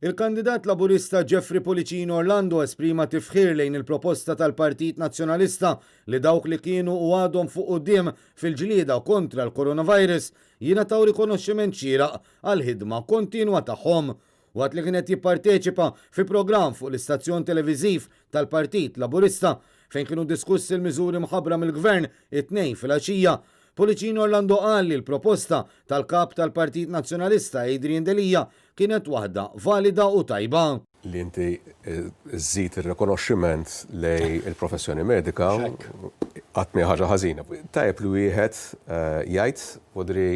Il-kandidat laburista Jeffrey Policino Orlando esprima tifħir lejn il-proposta tal-Partit Nazzjonalista li dawk li kienu u għadhom fuq quddiem fil-ġlieda kontra l-coronavirus jingħataw rikonoxximent xieraq għal-ħidma kontinwa tagħhom. Waqt li kienet jipparteċipa fi programm fuq l-istazzjon televiżiv tal-Partit Laburista fejn kienu diskussi l-miżuri mħabbra mill-Gvern it-tnejn fil-għaxija, Policino Orlando qal li l-proposta tal-kap tal-Partit Nazzjonalista Adrian Delija kienet waħda valida u tajba. Li inti żżid ir-rikonoxximent lej il-professjoni medika għatmi ħaġa ħażina. Tajjeb li wieħed jgħid wadri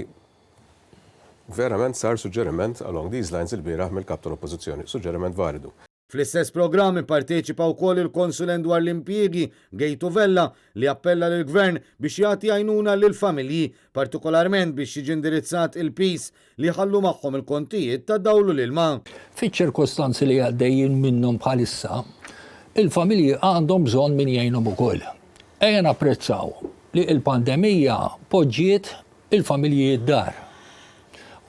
verament sar suġġeriment along these lines il-bieraħ mill-kap tal-Oppożizzjoni, suġġeriment validu. Fl-istess programm ipparteċipa wkoll il-konsulent dwar l-impjiegi Gejtu Vella li appella lill-Gvern biex jagħti għajnuna lill-familji, partikolarment biex jiġi indirizzat il-pis li ħallu magħhom il-kontijiet ta' dawlu l-ilma. Fiċ-ċirkostanzi li għaddejjin minnhom bħalissa, il-familji għandhom bżonn min jgħinhom ukoll. Ejja napprezzaw li l-pandemija poġġiet il-familji d-dar.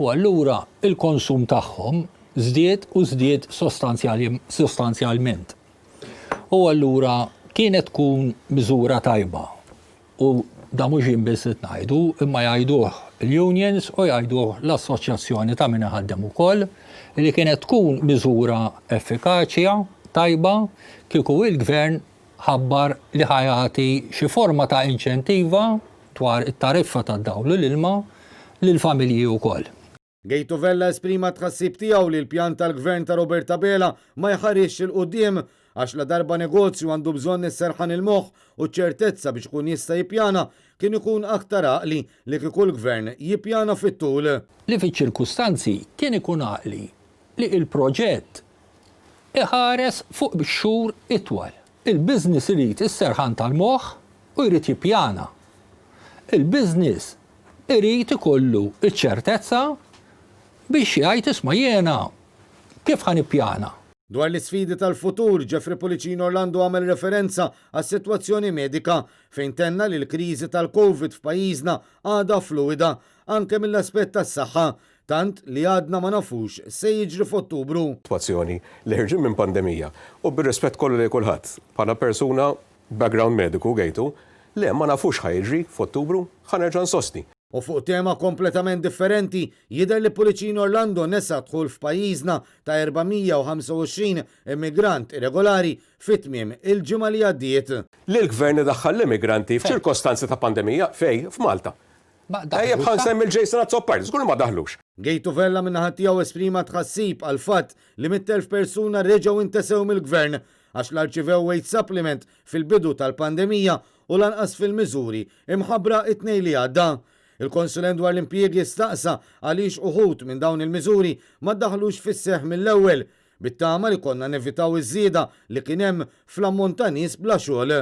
U allura il-konsum tagħhom żdied u żdied sostanzjalment. U allura kienet tkun miżura tajba. U da mhux jinbiss ngħidu, imma jgħiduh il-unions u jgħiduh l-assoċjazzjoni ta' min ħaddem ukoll li kienet tkun miżura effikaċja tajba kieku il-Gvern ħabbar li ħajati xi forma ta' inċentiva dwar it-tariffa tad-dawl l-ilma lill-familji wkoll. Gejtu Vella esprima tħassib tiegħu li l-pjan tal-Gvern ta' Roberta Bela ma jħarrix il-qudiem għax la darba negozju għandu bżonn isserħan il-moħħ u ċertezza biex kun jista' jippjana kien ikun aktar għaqli li kieku l-Gvern jippjana fit-tul. Li fiċ-ċirkustanzi kien ikun għaqli li il-proġett iħares fuq bix-xhur itwal. Il-business irid is-serħan tal-moħħ u jrid jippjana. Il-business irid ikollu iċ-ċertezza biex jgħid isma' jiena kif ħanippjana. Dwar l-isfidi tal-futur, Jeffrey Policino Orlando għamel referenza għas-sitwazzjoni medika fejn tenna li l-kriżi tal-Covid f'pajjiżna għadha fluida anke mill-aspett tas-saħħa, tant li għadna ma nafux se jiġri f'Ottubru. Situazzjoni li ħirġin minn pandemija u bir-rispett kollu li kulħadd bħala persuna background mediku gejtu le ma nafux ħajġri f'Ottubru ħanerġa' nsostni. U fuq tema kompletament differenti, jidher li Policino Orlando nesa dħul f'pajjiżna ta' 425 immigrant irregolari fit-tmiem il-ġimgħa li għaddiet. Li l-Gvern idaħħal l-immigranti f'ċirkostanzi ta' pandemija fej f'Malta. Ejja bħal semmi l-Jason Azzopardi, żgur ma daħlux. Gejtu Vella minnaħa tiegħu esprima tħassib għal fatt li 100,000 persuna reġgħu intesew mill-Gvern għax l-arċivew weight supplement fil-bidu tal-pandemija u lanqas fil-miżuri imħabbra it-tnejn li għadda. Il-konsulent dwar l-impjiegi staqsa għaliex uħud minn dawn il-miżuri ma ddaħlux fis-seħħ mill-ewwel bit-tama li konna nevitaw iż-żieda li kien hemm fl-ammont ta' nies bla xogħol.